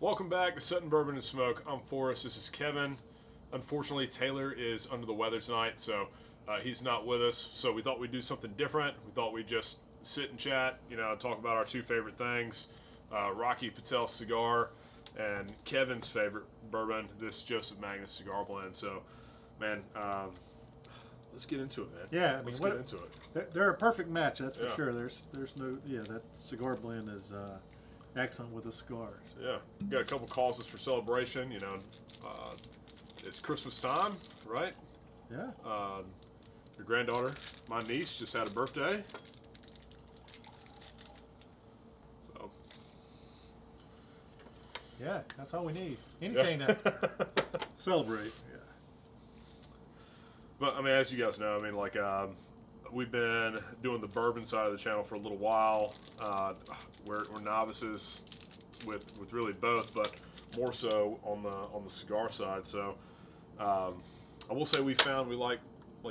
Welcome back to Sutton Bourbon and Smoke. I'm Forrest. This is Kevin. Unfortunately, Taylor is under the weather tonight, so he's not with us. So we thought we'd do something different. We thought we'd just sit and chat, talk about our two favorite things, Rocky Patel cigar and Kevin's favorite bourbon, this Joseph Magnus Cigar Blend. So, man, let's get into it, man. Yeah, I mean, let's get into it. They're a perfect match, that's for Yeah. sure. There's no, that cigar blend is excellent with a cigar. So. Yeah, we got a couple causes for celebration. It's Christmas time, right? Yeah. Your granddaughter, my niece, just had a birthday. So. Yeah, that's all we need. Anything to celebrate. Yeah. But I mean, as you guys know, we've been doing the bourbon side of the channel for a little while. We're novices with really both, but more so on the cigar side. So I will say we like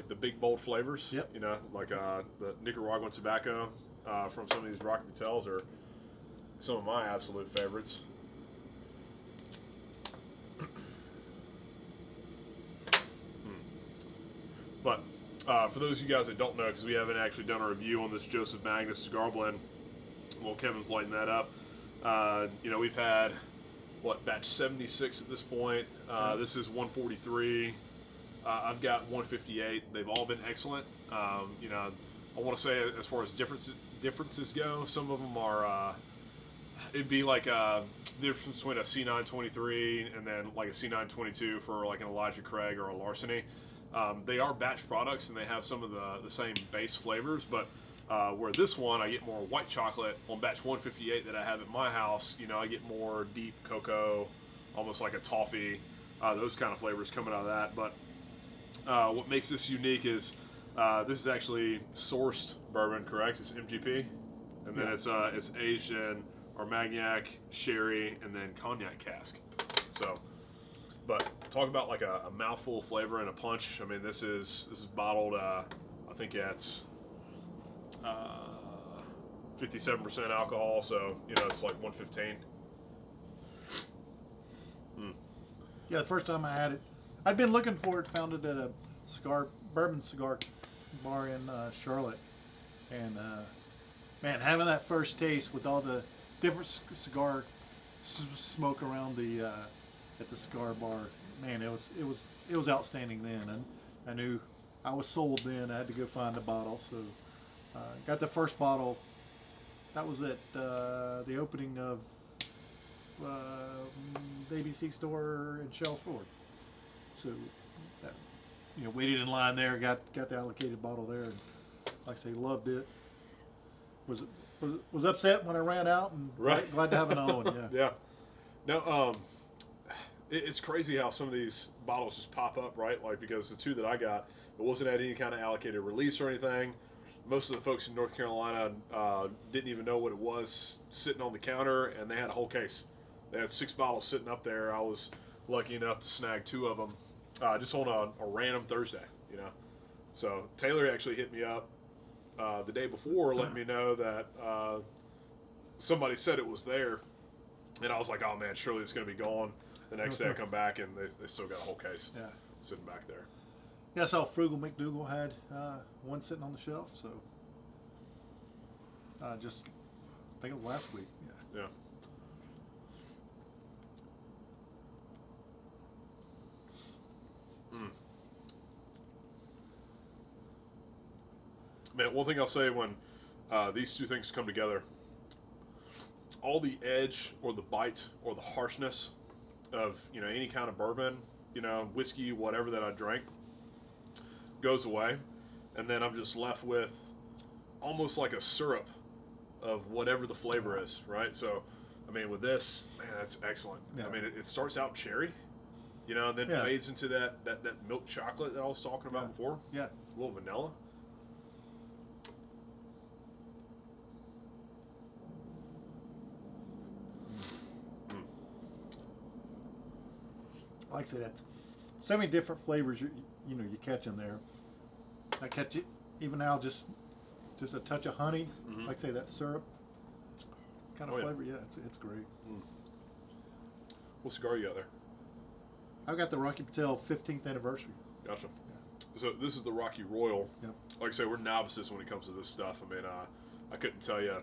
the big bold flavors. Yep. The Nicaraguan tobacco from some of these Rocky Patels are some of my absolute favorites. But for those of you guys that don't know, because we haven't actually done a review on this Joseph Magnus Cigar Blend, well, Kevin's lighting that up. We've had, batch 76 at this point. This is 143. I've got 158. They've all been excellent. I want to say as far as differences go, some of them are, it'd be like the difference between a C923 and then like a C922 for like an Elijah Craig or a Larceny. They are batch products and they have some of the same base flavors, but where this one I get more white chocolate on batch 158 that I have at my house, I get more deep cocoa, almost like a toffee, those kind of flavors coming out of that. But what makes this unique is this is actually sourced bourbon, correct? It's MGP, and then it's aged in Armagnac, sherry, and then cognac cask. So. But talk about like a mouthful of flavor and a punch. I mean, this is bottled. I think it's 57% alcohol, so it's like 115. Yeah, the first time I had it, I'd been looking for it. Found it at a bourbon cigar bar in Charlotte, and man, having that first taste with all the different cigar smoke around the. At the cigar bar, man, it was outstanding then, and I knew I was sold then. I had to go find a bottle, so got the first bottle. That was at the opening of the ABC store in Shell Ford. So, waited in line there, got the allocated bottle there, and like I say, loved it. Was upset when I ran out, and right. glad to have another one. Yeah. Yeah. No. It's crazy how some of these bottles just pop up, right? Like, because the two that I got, it wasn't at any kind of allocated release or anything. Most of the folks in North Carolina didn't even know what it was sitting on the counter, and they had a whole case. They had 6 bottles sitting up there. I was lucky enough to snag 2 of them just on a random Thursday, So Taylor actually hit me up the day before, letting me know that somebody said it was there. And I was like, oh, man, surely it's going to be gone. The next day I come back and they still got a whole case sitting back there. Yeah, I saw Frugal McDougal had one sitting on the shelf, so just I think it was last week. Yeah. Man, one thing I'll say when these two things come together, all the edge or the bite or the harshness of any kind of bourbon, whiskey, whatever that I drank, goes away, and then I'm just left with almost like a syrup of whatever the flavor is, right? So, I mean, with this, man, that's excellent. Yeah. I mean, it starts out cherry, and then fades into that milk chocolate that I was talking about before. Yeah. A little vanilla. Like I said, that's so many different flavors you catch in there. I catch it even now, just a touch of honey, like I say, that syrup kind of flavor. Yeah, it's great. What cigar you got there? I've got the Rocky Patel 15th anniversary. Gotcha. So this is the Rocky Royal. Yep. Like I say, we're novices when it comes to this stuff. I mean, I couldn't tell you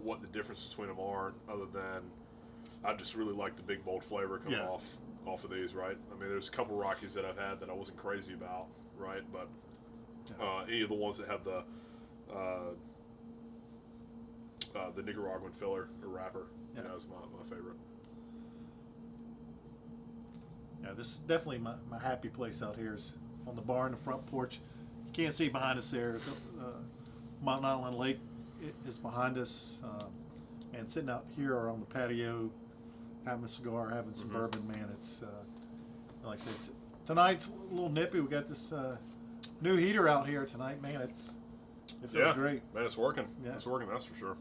what the difference between them are, other than I just really like the big bold flavor coming off of these, right? I mean, there's a couple Rockies that I've had that I wasn't crazy about, right? But any of the ones that have the Nicaraguan filler or wrapper, you know, is my favorite. Yeah, this is definitely my happy place out here. Is on the bar in the front porch. You can't see behind us there. Mountain Island Lake is behind us, and sitting out here or on the patio, having a cigar, having some bourbon. Man, it's like I said, tonight's a little nippy. We got this new heater out here tonight. Man, it feels great. Man, it's working. Yeah. It's working. That's for sure.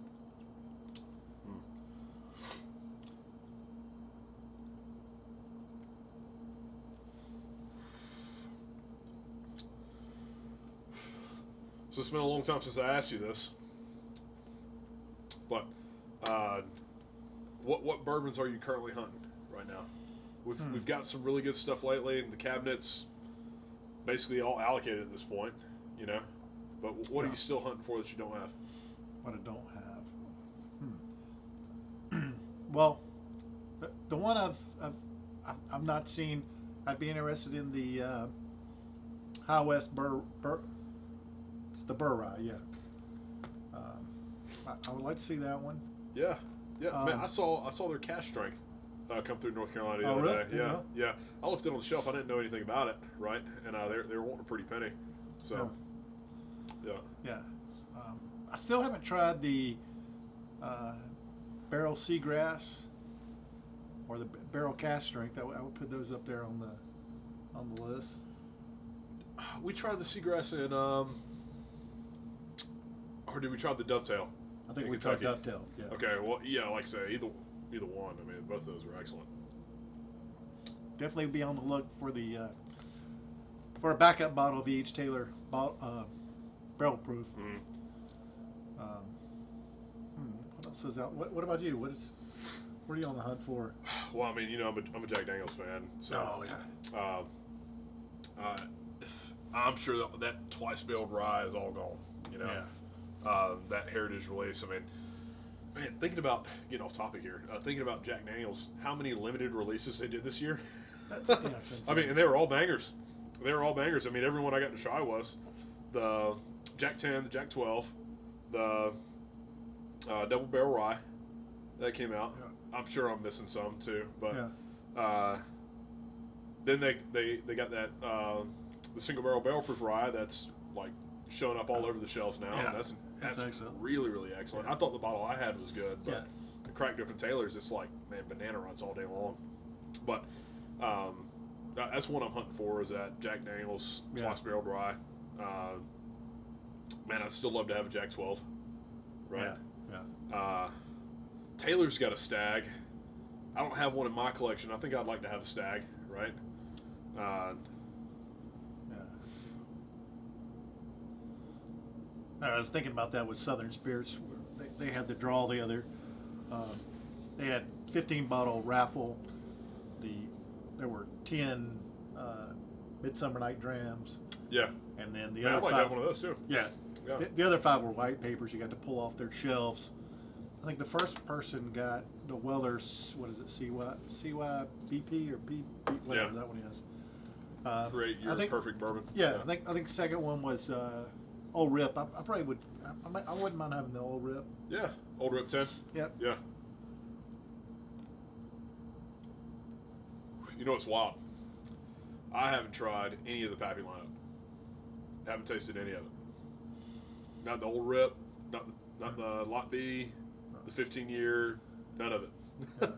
So it's been a long time since I asked you this, but what bourbons are you currently hunting right now? We've got some really good stuff lately. The cabinet's basically all allocated at this point, you know. But what are you still hunting for that you don't have? What I don't have. Well, the one I've not seen. I'd be interested in the High West It's the Burr Rye, yeah. I would like to see that one. Yeah. Man, I saw their cash strength come through North Carolina the other really? day. Yeah. I left it on the shelf. I didn't know anything about it, right? And they were wanting a pretty penny. So, yeah. I still haven't tried the Barrel Seagrass or the Barrel Cask Strength. I would put those up there on the list. We tried the Seagrass in, or did we try the Dovetail? I think we tried Dovetail. Yeah. Okay. Well, yeah. Like I say, either one. I mean, both of those are excellent. Definitely be on the look for the for a backup bottle of each Taylor barrel proof. What else is out? What about you? What are you on the hunt for? Well, I mean, you know, I'm a Jack Daniels fan. So, I'm sure that twice barreled rye is all gone. You know, that heritage release. I mean, man, thinking about getting off topic here. Thinking about Jack Daniels, how many limited releases they did this year? I mean, and they were all bangers. I mean, everyone I got to try was the Jack 10, the Jack 12, the double barrel rye that came out. Yeah. I'm sure I'm missing some too, but then they got that the single barrel proof rye that's like showing up all over the shelves now. Yeah. That's excellent. Really excellent. Yeah. I thought the bottle I had was good, but the cracked open Taylor's, it's like, man, banana runs all day long. But that's what I'm hunting for, is that Jack Daniels twice barreled rye. Man, I'd still love to have a Jack 12, right? Yeah. Taylor's got a Stag. I don't have one in my collection. I think I'd like to have a Stag, right? I was thinking about that with Southern Spirits. They had the draw the other. They had 15 bottle raffle. There were 10 Midsummer Night Drams. Yeah. And then the other other 5. I might have one of those too. Yeah. The other 5 were white papers. You got to pull off their shelves. I think the first person got the Weller's, what is it, CYBP or BP, whatever that one is. Great year, perfect bourbon. Yeah, I think second one was Old Rip. I probably would. I wouldn't mind having the Old Rip. Yeah, Old Rip 10. Yep. Yeah. You know what's wild? I haven't tried any of the Pappy lineup. Haven't tasted any of it. Not the Old Rip, not the Lot B, the 15-year, none of it. Yeah.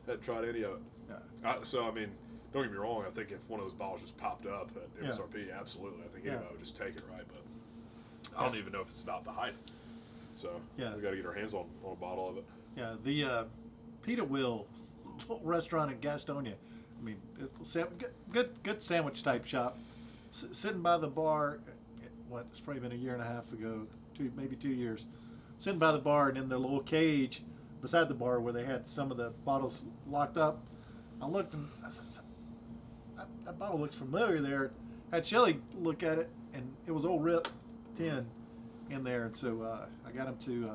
Hadn't tried any of it. Yeah. So, I mean, don't get me wrong. I think if one of those bottles just popped up at MSRP, absolutely. I think anybody would just take it, right? But I don't even know if it's about the hype. So we got to get our hands on a bottle of it. Yeah, the Pita Will restaurant in Gastonia. I mean, good sandwich type shop. Sitting by the bar, it's probably been a year and a half ago, maybe 2 years. Sitting by the bar, and in their little cage, beside the bar where they had some of the bottles locked up. I looked and I said, that bottle looks familiar there. I had Shelly look at it, and it was old Rip 10 in there. And so I got him to,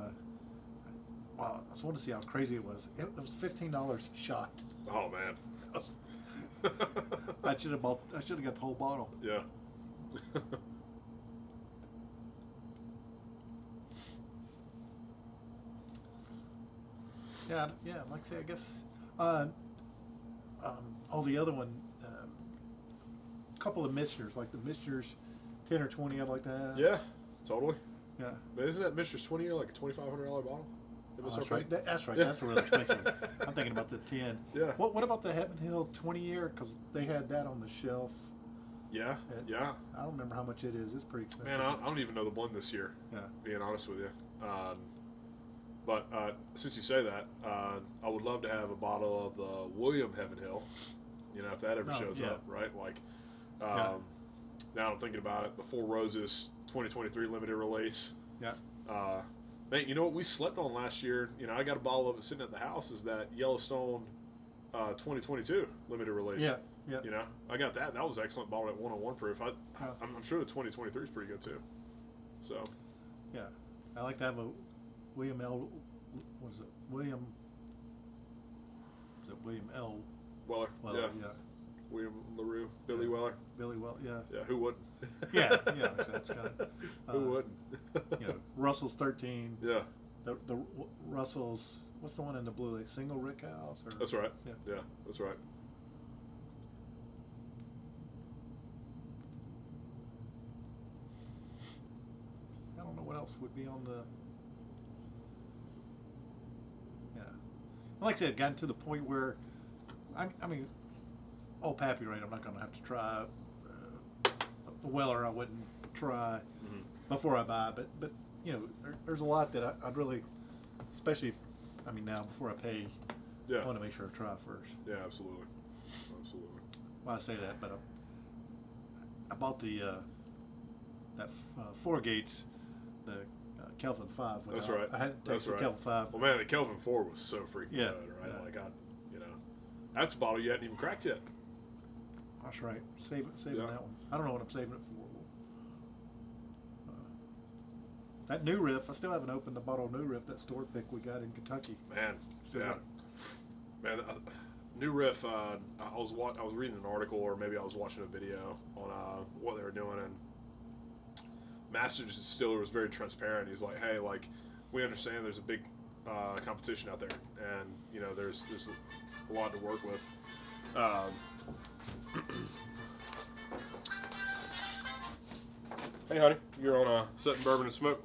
wow, I just wanted to see how crazy it was. It was $15 a shot. Oh, man. I should have got the whole bottle. Yeah. Yeah, like I say, I guess, the other one, a couple of Mischners, like the Mischners 10 or 20, I'd like to have. Yeah, totally. Yeah. But isn't that Mischner's 20 year like a $2,500 bottle? That's right. That's right. That's really expensive. I'm thinking about the 10. Yeah. What about the Heaven Hill 20 year? Because they had that on the shelf. Yeah. Yeah. I don't remember how much it is. It's pretty expensive. Man, I don't even know the blend this year. Yeah. Being honest with you. But since you say that, I would love to have a bottle of the William Heaven Hill. You know, if that ever shows up, right? Like, now I'm thinking about it. The Four Roses 2023 limited release. Yeah. Man, you know what we slept on last year? You know, I got a bottle of it sitting at the house. Is that Yellowstone 2022 limited release? Yeah. Yeah. You know, I got that. That was excellent bottle at 101 proof. I'm sure the 2023 is pretty good too. So. Yeah, I like to have a William L. What is it? William L. Weller. Yeah. William LaRue, Billy Weller. Billy Weller. Yeah. Yeah. Who wouldn't? Yeah. That's kind of. Who wouldn't? Russell's 13. Yeah. The Russell's. What's the one in the blue? Like single rick house? Or? That's right. Yeah. That's right. I don't know what else would be on the. Yeah. Like I said, gotten to the point where, I mean, Old Pappy, right? I'm not going to have to try. The Weller, I wouldn't try before I buy, but there's a lot that I'd really, especially, now before I pay, I want to make sure I try first. Yeah, absolutely. Well, I say that, but I bought the that Four Gates, the Kelvin 5. That's right. I had to take the Kelvin 5. Well, man, the Kelvin 4 was so freaking good, right? Yeah. Like that's a bottle you hadn't even cracked yet. That's right. Saving that one. I don't know what I'm saving it for. That New Riff, I still haven't opened the bottle of New Riff, that store pick we got in Kentucky. Man, man, New Riff. I was reading an article, or maybe I was watching a video on what they were doing, and Master Distiller was very transparent. He's like, hey, like, we understand there's a big competition out there, and there's a lot to work with. Hey, honey, you're on Setting Bourbon and Smoke.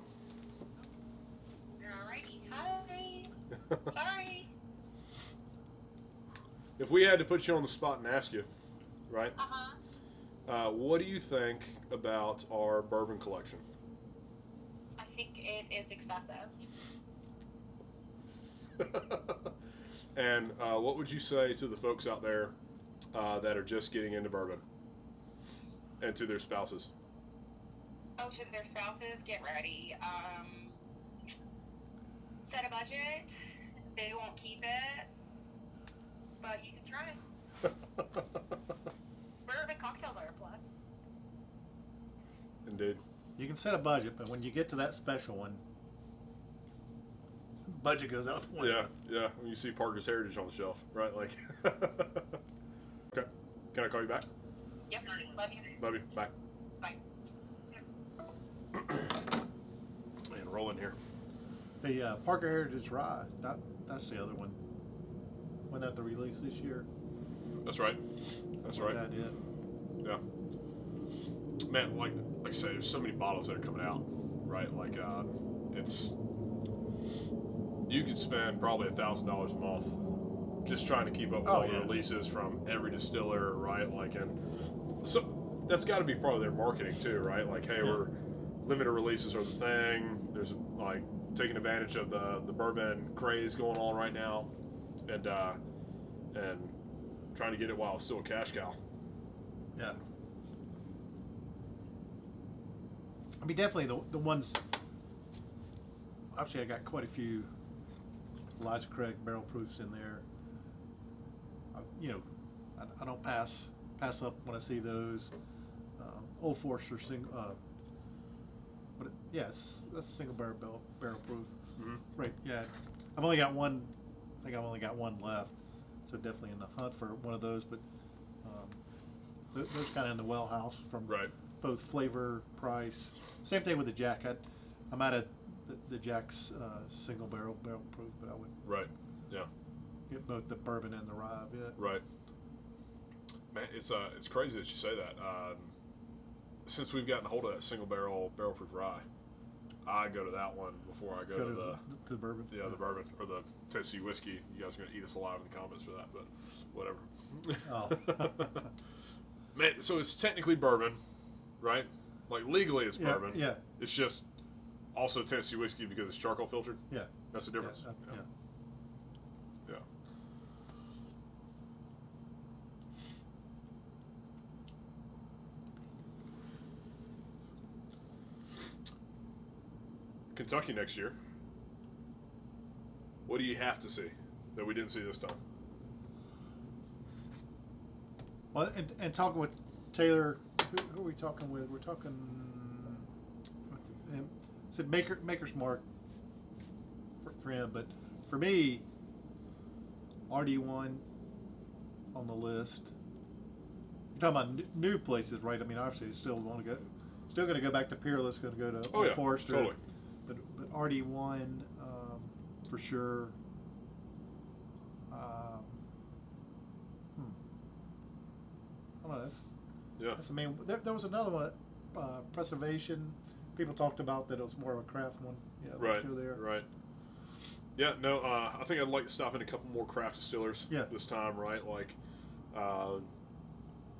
Alrighty, hi. Sorry. If we had to put you on the spot and ask you, right? What do you think about our bourbon collection? I think it is excessive. And what would you say to the folks out there that are just getting into bourbon, and to their spouses? Oh, to their spouses, get ready. Set a budget. They won't keep it, but you can try. Bourbon cocktails are a plus. Indeed. You can set a budget, but when you get to that special one, budget goes out the window. Yeah. When you see Parker's Heritage on the shelf, right? Like. Okay. Can I call you back? Yep. Love you. Love you. Bye. Bye. Man, rolling here. The Parker Heritage Rye, that's the other one. Wasn't that the release this year? That's right. That did. Yeah. Man, like I say, there's so many bottles that are coming out, right? Like, you could spend probably $1,000 a month just trying to keep up with all the releases from every distiller, right? Like, and so that's got to be part of their marketing too, right? Like, hey, we're limited releases are the thing. There's like taking advantage of the bourbon craze going on right now, and trying to get it while it's still a cash cow. Yeah. Definitely the ones. Actually, I got quite a few Elijah Craig barrel proofs in there. You know, I don't pass up when I see those. Old Forester that's a single barrel proof. Mm-hmm. Right. Yeah. I've only got one. I think I've only got one left, so definitely in the hunt for one of those. But those kind of in the well house from both flavor, price. Same thing with the Jack. I'm out of the Jack's single barrel proof, but I would get both the bourbon and the rye of it. Right. Man, it's crazy that you say that. Since we've gotten a hold of that single barrel proof rye, I go to that one before I go to the bourbon. Yeah, the bourbon or the Tennessee whiskey. You guys are gonna eat us alive in the comments for that, but whatever. Oh. Man, so it's technically bourbon, right? Like legally it's bourbon. Yeah. It's just also Tennessee whiskey because it's charcoal filtered. Yeah. That's the difference. Yeah. Kentucky next year. What do you have to see that we didn't see this time? Well, and talking with Taylor, who are we talking with? We're talking with him. Said Maker's Mark for him, but for me, RD1 on the list. You're talking about new places, right? I mean, obviously, still going to go back to Peerless, going to go to Forrester. Totally. But RD1 for sure. I don't know. That's, I mean, there was another one, Preservation. People talked about that it was more of a craft one. Yeah, let's go there. Right. Yeah, no, I think I'd like to stop in a couple more craft distillers this time, right? Like,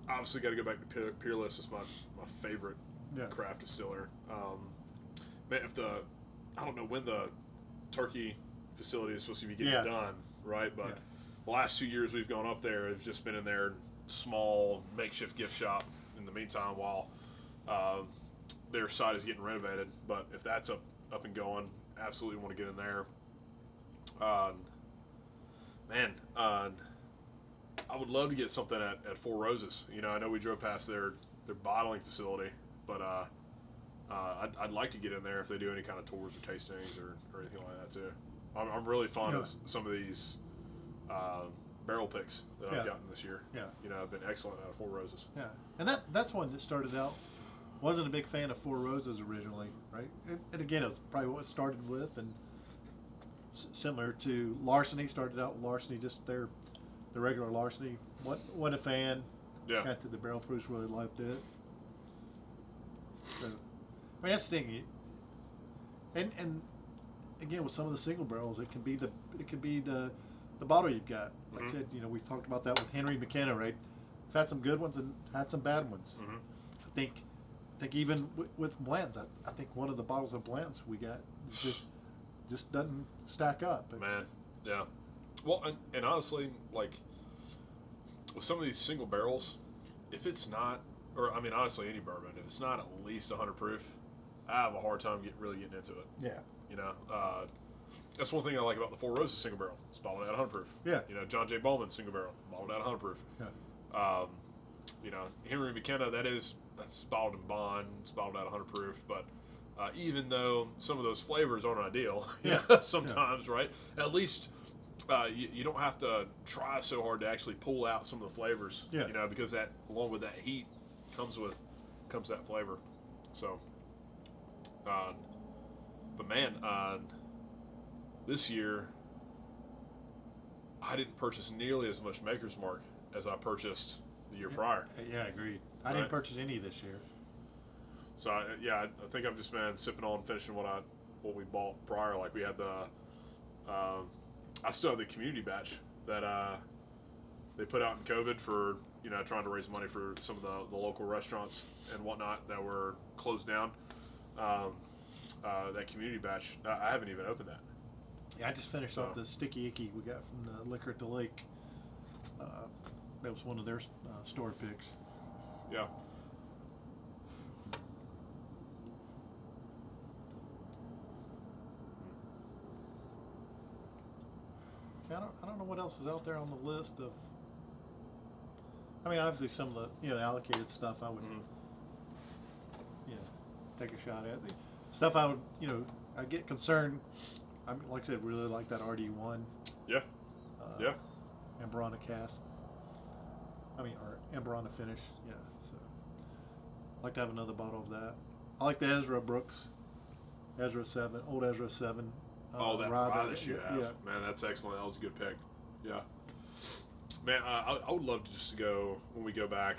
obviously got to go back to Peerless. It's my favorite craft distiller. Man, I don't know when the turkey facility is supposed to be getting done, right? But the last 2 years we've gone up there, have just been in their small makeshift gift shop in the meantime while their site is getting renovated. But if that's up and going, absolutely want to get in there. I would love to get something at Four Roses. You know, I know we drove past their bottling facility, but I'd like to get in there if they do any kind of tours or tastings or anything like that too. I'm really fond of some of these barrel picks that I've gotten this year. Yeah, you know, have been excellent out of Four Roses. Yeah, and that's one that started out. Wasn't a big fan of Four Roses originally, right? And again, it was probably what it started with, and similar to Larceny. Started out with Larceny, just the regular Larceny. What a fan. Yeah. Got to the barrel proofs, really liked it. So, I mean, that's the thing. And again, with some of the single barrels, it can be the bottle you've got. Like I said, you know, we've talked about that with Henry McKenna, right? We've had some good ones and had some bad ones. Mm-hmm. I think even with blends, I think one of the bottles of blends we got just doesn't stack up. Man, yeah. Well, and honestly, like with some of these single barrels, if it's not, or I mean, honestly, any bourbon, if it's not at least 100 proof, I have a hard time really getting into it. Yeah. You know, that's one thing I like about the Four Roses single barrel. It's bottled at 100 proof. Yeah. You know, John J. Bowman single barrel, bottled at 100 proof. Yeah. You know, Henry McKenna, that's bottled in bond, it's bottled at 100 proof, but even though some of those flavors aren't ideal, sometimes, right? At least you don't have to try so hard to actually pull out some of the flavors, you know, because that, along with that heat, comes that flavor. So, but man, this year I didn't purchase nearly as much Maker's Mark as I purchased the year prior. Yeah, agreed. I didn't purchase any this year. So I think I've just been sipping on finishing what we bought prior. Like we had I still have the community batch that they put out in COVID for, you know, trying to raise money for some of the local restaurants and whatnot that were closed down. That community batch, I haven't even opened that. Yeah, I just finished off the Sticky Icky we got from the Liquor at the Lake. That was one of their store picks. Yeah. I don't know what else is out there on the list of. I mean, obviously some of the allocated stuff I would take a shot at. The stuff I would I get concerned. I mean, like I said, really like that RD1. Yeah. Yeah. Ember on the cast. I mean, or ember on the finish. Yeah. So, I'd like to have another bottle of that. I like the Ezra Brooks, Ezra 7, old Ezra 7. That rye that you have. Yeah. Man, that's excellent. That was a good pick. Yeah. Man, I would love to just go, when we go back,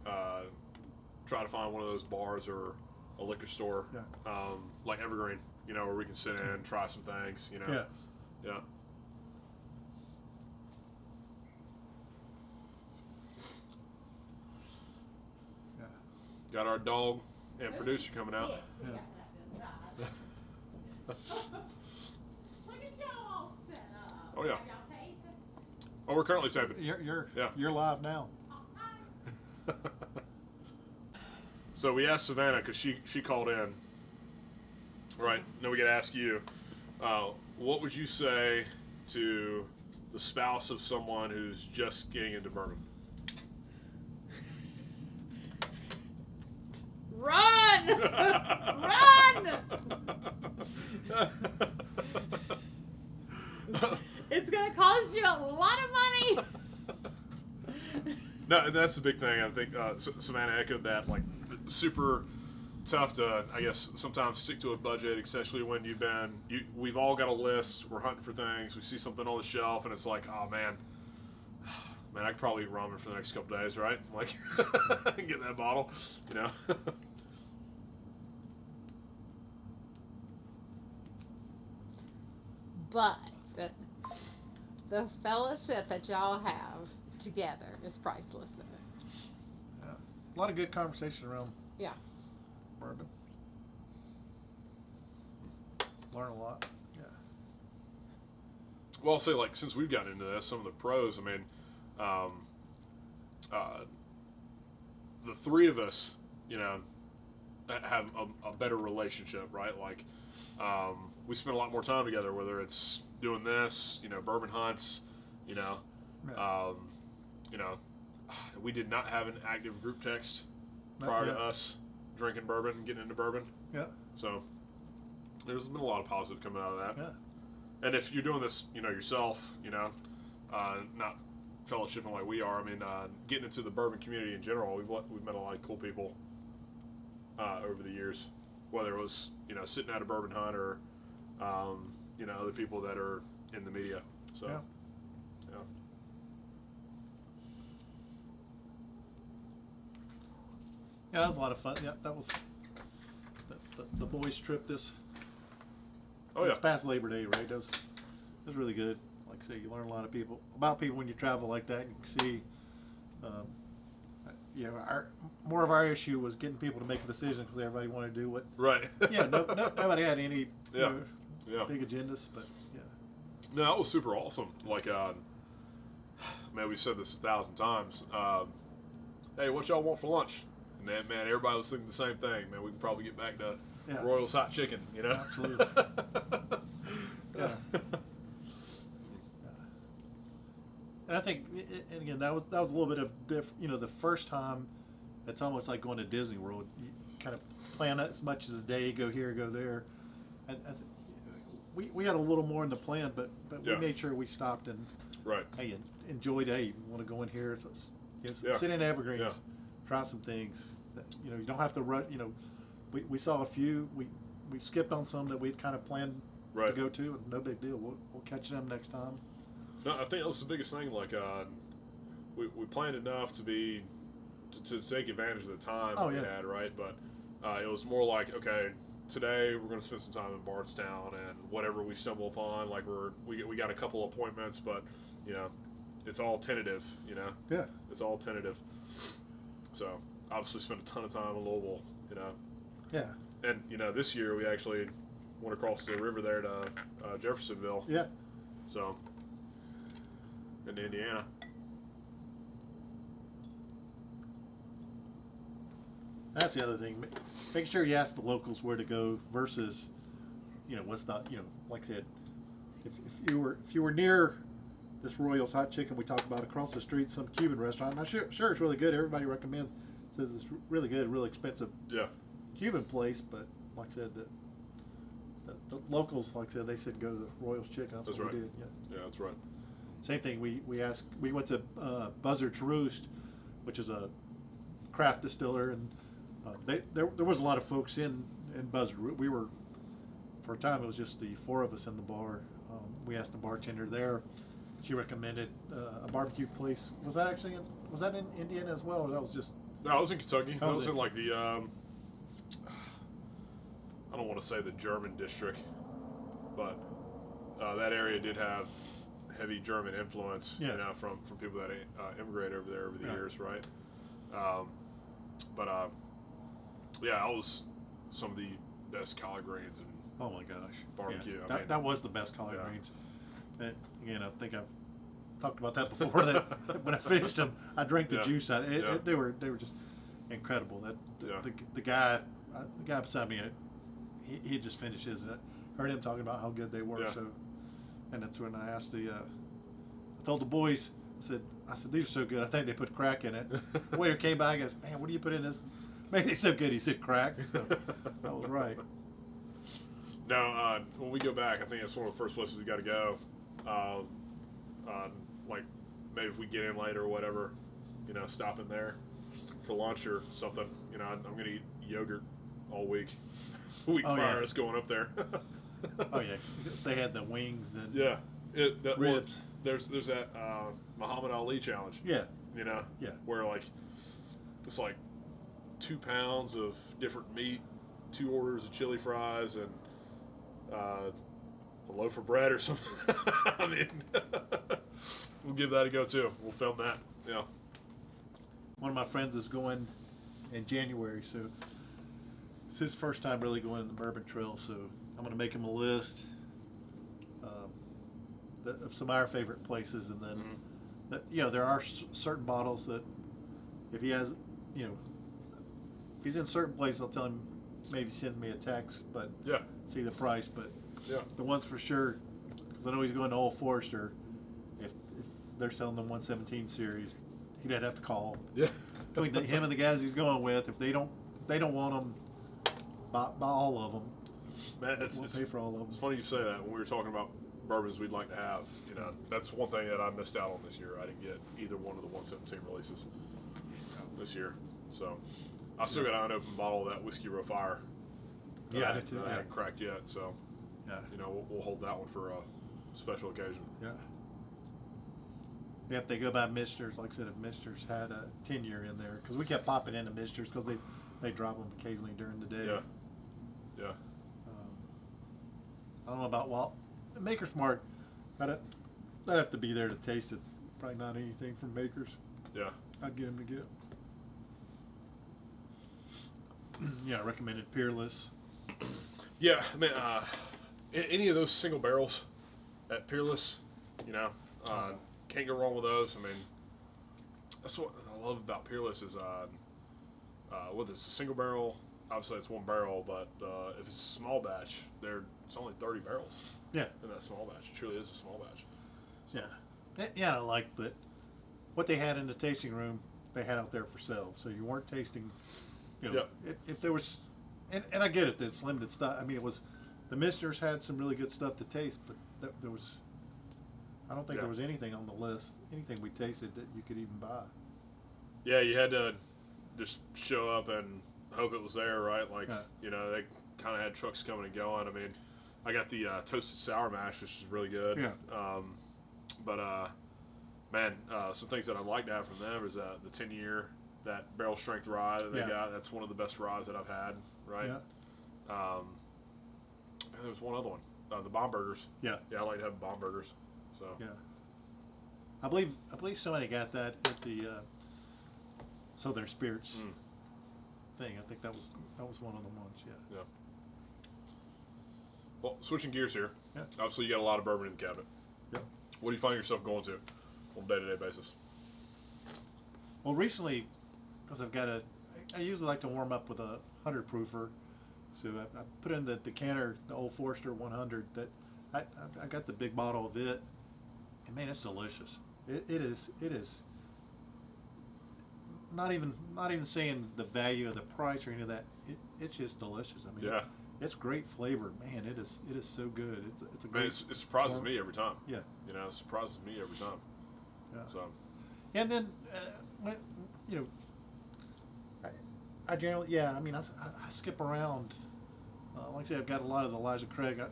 try to find one of those bars or a liquor store, like Evergreen, where we can sit in, try some things, Yeah. Yeah. Got our dog and producer coming out. Yeah. Look at y'all all set up. Oh, yeah. Have y'all taped? Oh, we're currently taping. You're live now. So we asked Savannah, because she called in. Right, now we got to ask you, what would you say to the spouse of someone who's just getting into bourbon? Run! Run! It's going to cost you a lot of money. No, and that's the big thing. I think Savannah echoed that. Like, super tough to, I guess, sometimes stick to a budget, especially when we've all got a list. We're hunting for things. We see something on the shelf, and it's like, oh man, I could probably eat ramen for the next couple days, right? Like, get that bottle, But the fellowship that y'all have together is priceless. Yeah. A lot of good conversation around Yeah. bourbon. Learn a lot. Yeah. Well, I'll say, like, since we've gotten into this, some of the pros, I mean, the three of us, have a better relationship, right? Like, we spend a lot more time together, whether it's doing this, bourbon hunts, we did not have an active group text prior to us drinking bourbon and getting into bourbon. Yeah. So there's been a lot of positive coming out of that. Yeah. And if you're doing this, yourself, not fellowshipping like we are, I mean, getting into the bourbon community in general, we've met a lot of cool people over the years, whether it was, sitting at a bourbon hunt or, other people that are in the media. So, Yeah. Yeah, that was a lot of fun. Yeah, that was the boys' trip this past Labor Day, right? That was really good. Like I say, you learn a lot of about people when you travel like that. You can see, more of our issue was getting people to make a decision because everybody wanted to do what. Right. Nobody had any big agendas, but yeah. No, that was super awesome. Like, man, we've said this 1,000 times. Hey, what y'all want for lunch? And then, man, everybody was thinking the same thing. Man, we can probably get back to Royal's hot chicken, Absolutely. Yeah. And I think, and again, that was a little bit of the first time, it's almost like going to Disney World. You kind of plan as much as a day, go here, go there. And we had a little more in the plan, but we made sure we stopped and hey, enjoyed. Hey, you want to go in here? Sit in Evergreens, try some things. That, you don't have to run. We saw a few. We skipped on some that we'd kind of planned to go to, and no big deal. We'll catch them next time. No, I think that was the biggest thing. Like, we planned enough to take advantage of the time we had, right? But it was more like, okay, today we're going to spend some time in Bardstown, and whatever we stumble upon, like we got a couple appointments, but it's all tentative. Yeah. It's all tentative. So obviously spent a ton of time in Louisville. Yeah. And this year we actually went across the river there to Jeffersonville. Yeah. So. In Indiana. That's the other thing. Making sure you ask the locals where to go versus, what's not, like I said, if you were near this Royals hot chicken we talked about across the street, some Cuban restaurant. And I'm sure it's really good. Everybody recommends, says it's really good, really expensive Yeah. Cuban place. But like I said, the locals, like I said, they said go to the Royals chicken. That's what right. we did. Yeah. Yeah, that's right. Same thing. We went to Buzzard's Roost, which is a craft distiller, and there was a lot of folks in Buzzard. We were, for a time, it was just the four of us in the bar. We asked the bartender there. She recommended a barbecue place. Was that in Indiana as well, or that was just? No, I was in Kentucky. Oh, I was was it? in like the I don't want to say the German district, but that area did have heavy German influence, Yeah. you know, from people that immigrated over there over the Right. years, right? Yeah, that was some of the best collard greens and Oh my gosh! barbecue. Yeah. I mean, That was the best collard yeah. greens. And, again, I think I've talked about that before. That when I finished them, I drank the Yeah. juice out. Yeah. They were just incredible. Yeah. The guy beside me, he had just finished his. And I heard him talking about how good they were. Yeah. So, and that's when I asked I told the boys. I said these are so good. I think they put crack in it. The waiter came by and goes, "Man, what do you put in this? Made it so good." He said crack. So I was right. Now, when we go back, I think that's one of the first places we got to go. Like maybe if we get in later or whatever, you know, stop in there for lunch or something. You know, I'm gonna eat yogurt all week. Week Oh, prior yeah. us going up there. Oh yeah, because they had the wings and Yeah. That ribs. There's that Muhammad Ali challenge. Yeah. You know. Yeah. Where like it's like 2 pounds of different meat, 2 orders of chili fries, and a loaf of bread or something. I mean, we'll give that a go too. We'll film that. Yeah. One of my friends is going in January, so it's his first time really going on the Bourbon Trail. So I'm going to make him a list of some of our favorite places, and then there are certain bottles that if he has, if he's in certain places, I'll tell him maybe send me a text, but Yeah. see the price. But Yeah. the ones for sure, because I know he's going to Old Forester. If they're selling the 117 series, he'd have to call Yeah. between him and the guys he's going with. If they don't want them, buy all of them. Man, We'll it's pay for all of It's them. funny you say that. When we were talking about bourbons we'd like to have, you know, that's one thing that I missed out on this year. I didn't get either one of the 117 releases this year. So I still got an unopened bottle of that Whiskey Row Fire. that Yeah, I did too. I Yeah. haven't cracked yet. So, Yeah. you know, we'll hold that one for a special occasion. Yeah. Yeah, if they go by Misters, like I said, if Misters had a 10-year in there, because we kept popping into Misters because they drop them occasionally during the day. Yeah. Yeah. I don't know about Maker's Mark. I'd have to be there to taste it. Probably not anything from Maker's. Yeah. I'd get him to get. Yeah, I recommended Peerless. Yeah, I mean, any of those single barrels at Peerless, you know, can't go wrong with those. I mean, that's what I love about Peerless is, whether it's a single barrel, obviously it's one barrel, but if it's a small batch, it's only 30 barrels Yeah. in that small batch. It truly is a small batch. So, Yeah. Yeah, I like, but what they had in the tasting room, they had out there for sale. So you weren't tasting, if there was, and I get it, that it's limited stuff. I mean, the Misters had some really good stuff to taste, but there was, I don't think Yeah. there was anything on the list, anything we tasted that you could even buy. Yeah, you had to just show up and hope it was there, right? Like, Yeah. you know, they kind of had trucks coming and going. I mean, I got the toasted sour mash, which is really good. Yeah. But man, some things that I'd like to have from them is the 10-year, that barrel strength rye that they Yeah. got. That's one of the best ryes that I've had, right? Yeah. And there's one other one, the bomb burgers. Yeah. Yeah, I like to have bomb burgers. So Yeah. I believe somebody got that at the Southern Spirits thing. I think that was one of the ones. Yeah. yeah. Well, switching gears here. Yeah. Obviously, you got a lot of bourbon in the cabinet. Yep. What do you find yourself going to on a day-to-day basis? Well, recently, because I usually like to warm up with a 100 proofer, so I put in the decanter, the Old Forester 100. That I got the big bottle of it, And man, it's delicious. It is. Not even saying the value of the price or any of that. It's just delicious. I mean, Yeah. it's great flavor. Man, it is so good. It's a Man, great. it surprises me every time. Yeah. You know, it surprises me every time. Yeah. So. And then, when, you know, I generally, yeah, I mean, I skip around. Like I said, I've got a lot of the Elijah Craig. I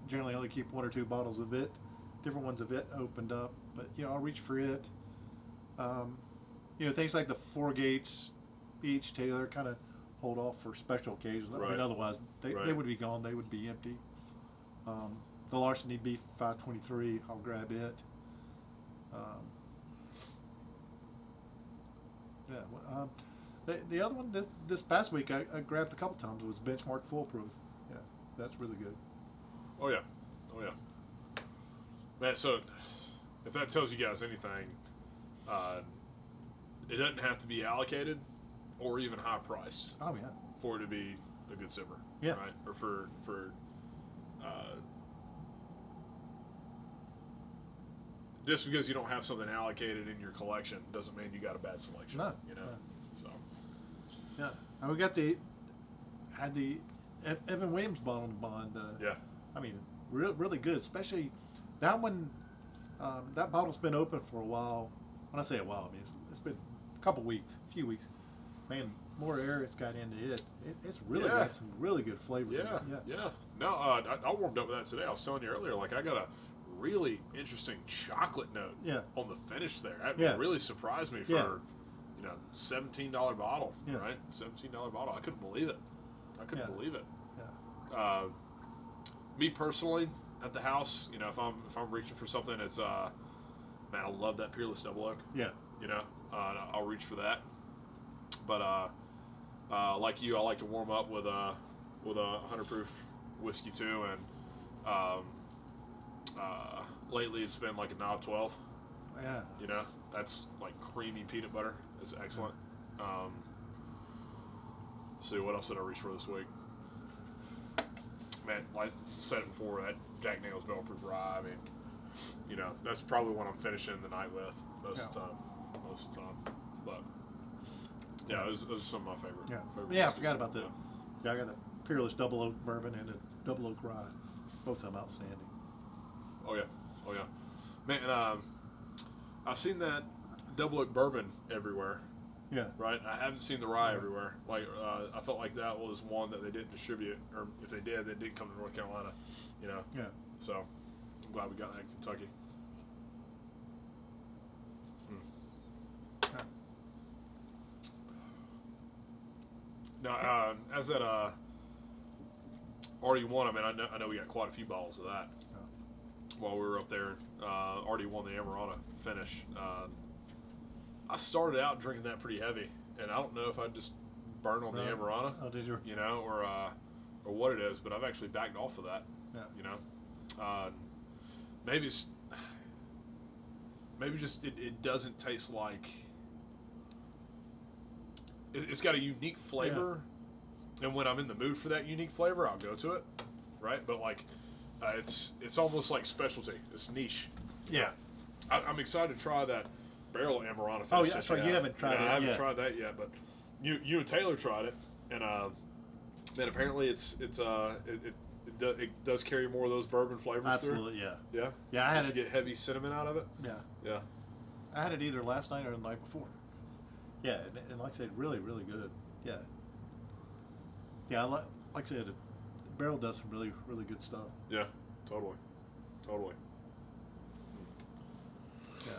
generally only keep 1 or 2 bottles of it, different ones of it opened up. But, you know, I'll reach for it. You know, things like the 4 Gates, Beach, Taylor, kind of hold off for special occasions. I Right. mean, otherwise, they Right. would be gone. They would be empty. The Larceny Beef 523, I'll grab it. Yeah. The other one this past week I grabbed a couple times was Benchmark Foolproof. Yeah, that's really good. Oh yeah. Oh yeah. Man, so if that tells you guys anything, it doesn't have to be allocated or even high priced Oh yeah. for it to be a good sipper. Yeah. Right? Or for just because you don't have something allocated in your collection doesn't mean you got a bad selection. No, You know. no. So. Yeah. And we had the Evan Williams bottle in bond. Yeah. I mean, really good. Especially that one. That bottle's been open for a while. When I say a while, I mean it's been a couple weeks, a few weeks. Man, more air it's got into it. It's really Yeah. got some really good flavors. in Yeah, it. yeah. No, I warmed up with that today. I was telling you earlier, like I got a really interesting chocolate note Yeah. on the finish there. That Yeah. really surprised me for, Yeah. you know, $17 bottle, Yeah. right? $17 bottle. I couldn't believe it. I couldn't Yeah. believe it. Yeah. Me personally, at the house, you know, if I'm reaching for something, it's man, I love that Peerless Double Oak. Yeah. You know, I'll reach for that. But like you, I like to warm up with a 100 proof whiskey too, and lately it's been like a Knob 12. Yeah. You know, that's like creamy peanut butter. It's excellent. Let's see, what else did I reach for this week? Man, like I said it before, that Jack Daniel's Barrel Proof Rye. I mean, you know, that's probably what I'm finishing the night with most of the time. But yeah, those are some of my favorite. Yeah. favorite Yeah, I whiskeys. forgot about that. Yeah, I got the Peerless Double Oak Bourbon and the Double Oak Rye. Both of them outstanding. Oh yeah, oh yeah, man. I've seen that Double Oak Bourbon everywhere. Yeah. Right, I haven't seen the rye everywhere. Like, I felt like that was one that they didn't distribute, or if they did, they didn't come to North Carolina. You know. Yeah. So, I'm glad we got that in Kentucky. Yeah. Now, as that RD1, I mean, I know we got quite a few bottles of that while we were up there. RD1, the Amarana finish. I started out drinking that pretty heavy, and I don't know if I just burned on the Amarana, Oh, did you? you know, or what it is, but I've actually backed off of that. Yeah. You know, maybe just it doesn't taste like. It's got a unique flavor, and when I'm in the mood for that unique flavor, I'll go to it, right? But like, it's almost like specialty. It's niche. Yeah. I'm excited to try that barrel Amarana finish. Oh, yeah, that's right. You haven't tried it I haven't yet. tried that yet, but you and Taylor tried it, and then apparently it does carry more of those bourbon flavors Absolutely. Yeah. through. Yeah. Yeah. I had Did it. you get heavy cinnamon out of it? Yeah. Yeah. I had it either last night or the night before. Yeah, and like I said, really, really good. Yeah. Yeah, like I said, the barrel does some really, really good stuff. Yeah. Totally. Yeah.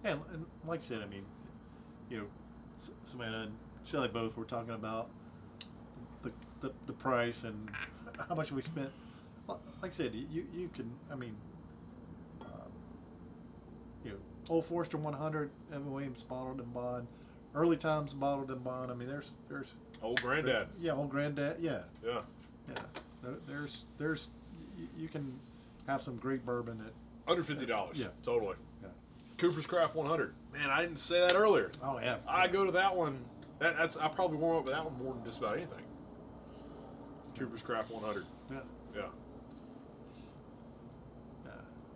And like I said, I mean, you know, Samantha and Shelley both were talking about the price and how much we spent. Like I said, you can, I mean, you know, Old Forester 100, Evan Williams bottled and bond, Early Times bottled and bond. I mean, there's Old Granddad. Yeah, Old Granddad. Yeah, Yeah. yeah. There's you can have some great bourbon at. Under $50. Yeah. Totally. Yeah. Cooper's Craft 100. Man, I didn't say that earlier. Oh yeah. I go to that one. That's I probably warm up with that one more than just about anything. Cooper's Craft 100. Yeah. Yeah.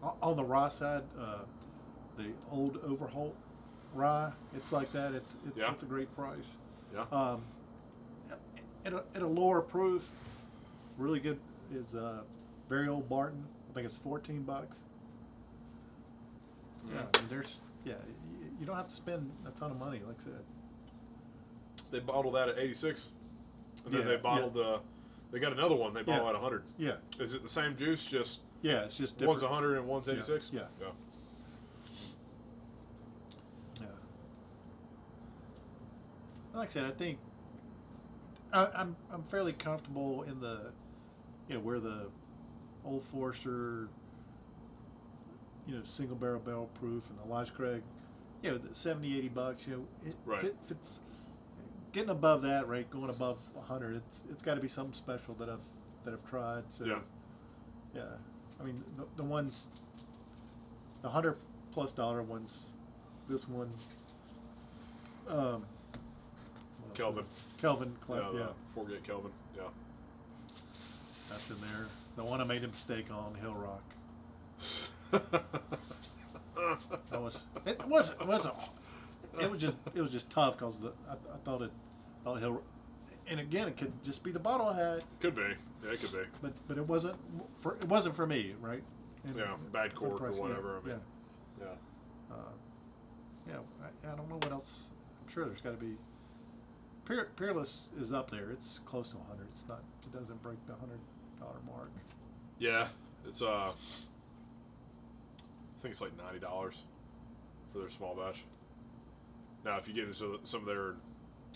On the rye side, the old Overholt rye, it's like that. It's Yeah. it's a great price. Yeah. At a lower proof, really good is very old Barton. I think it's $14. Yeah, I mean, you don't have to spend a ton of money, like I said. They bottled that at 86, and then Yeah, they bottled they got another one. They bottled at 100. Yeah, Is it the same juice? Just yeah, it's just different. one's 100 and one's 86. Yeah. Yeah. Yeah. Like I said, I think I'm fairly comfortable in the, where the Old Forester, single barrel proof and the Lodge Craig, the $70-$80, Right. If it's getting above that rate, going above 100, it's got to be something special that I've tried. So Yeah. yeah, I mean the ones, the $100+ ones, this one, what else Kelvin. is it? Kelvin, yeah, Forget Kelvin. Yeah. that's in there. The one I made a mistake on, Hill Rock. That was it was just tough because I thought Hill, and again it could just be the bottle I had, Could be. Yeah, it could be. but it wasn't for me, right? And Yeah, bad for the cork or price, yeah, whatever, I mean. yeah. Yeah. I don't know what else. I'm sure there's got to be. Peerless is up there. It's close to 100. It doesn't break the $100 mark. Yeah. It's I think it's like $90 for their small batch. Now, if you get into some of their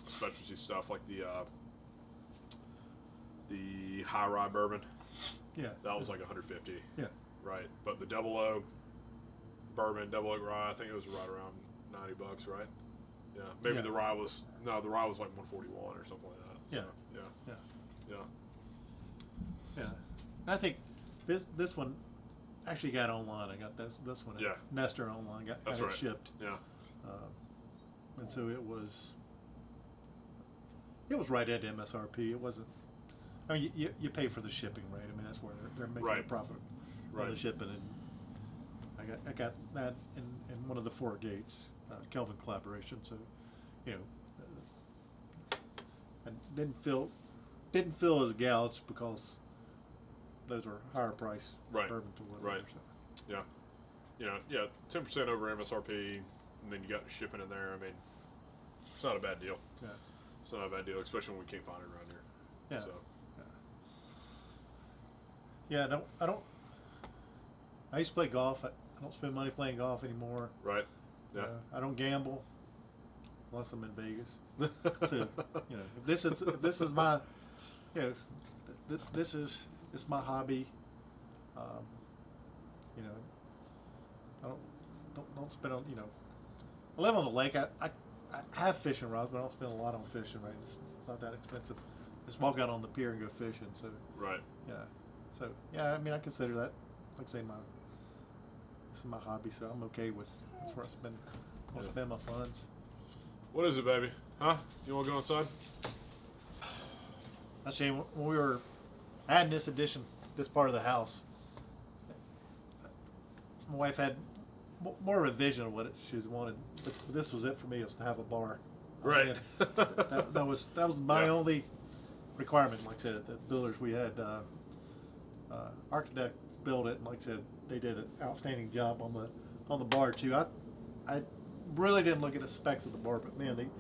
specialty stuff like the high rye bourbon, Yeah. that was like 150. Yeah. Right. But the double oak bourbon, double oak rye, I think it was right around $90, right? Yeah. Maybe Yeah. the rye was like 141 or something like that. Yeah. So, yeah. Yeah. Yeah. Yeah. And I think this one actually got online. I got this one at Yeah. Nestor online. Got That's it right. shipped. Yeah. And so it was right at MSRP. It wasn't. I mean, you pay for the shipping, right? I mean, that's where they're making Right. a profit on Right. the shipping. And I got that in one of the 4 gates, Kelvin collaboration. So, I didn't feel as gouged because those are higher price Right. bourbon to whatever. Right. Yeah. 10% over MSRP, and then you got shipping in there. I mean, it's not a bad deal. Yeah. It's not a bad deal, especially when we can't find it around here. Yeah. So, Yeah. No, I don't. I used to play golf. I don't spend money playing golf anymore. right. Yeah. I don't gamble unless I'm in Vegas. So, if this is my, it's my hobby. I don't spend on, I live on the lake. I have fishing rods, but I don't spend a lot on fishing, right? It's not that expensive. Just walk out on the pier and go fishing. So Right. yeah. So yeah, I mean, I consider that, like I say, this is my hobby. So I'm okay with, that's where I spend my funds. What is it, baby? Huh? You want to go inside? I see when we were adding this part of the house, my wife had more of a vision of what she was wanted, but this was it for me. It was to have a bar. Right. And that was my Yeah. only requirement. Like I said, the builders we had, architect built it, and like I said, they did an outstanding job on the bar too. I really didn't look at the specs of the bar, but man,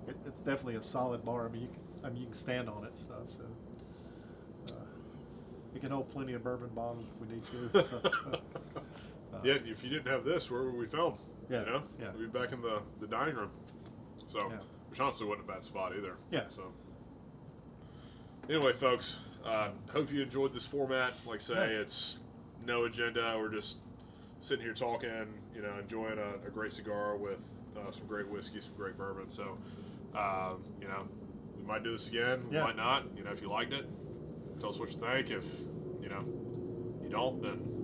it's definitely a solid bar. I mean, you can stand on it and stuff. So it can hold plenty of bourbon bottles if we need to. So, Yeah, if you didn't have this, where would we film? Yeah, yeah. We'd be back in the dining room. So, Yeah. which honestly wasn't a bad spot either. Yeah. So, anyway, folks, hope you enjoyed this format. Like I say, Yeah. it's no agenda. We're just sitting here talking, enjoying a great cigar with some great whiskey, some great bourbon. So, we might do this again. We Yeah. might not. If you liked it, tell us what you think. If, you don't, then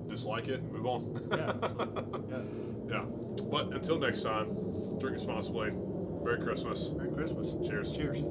dislike it and move on. Yeah, absolutely. Yeah. But until next time, drink responsibly. Merry Christmas. Merry Christmas. Cheers. Cheers.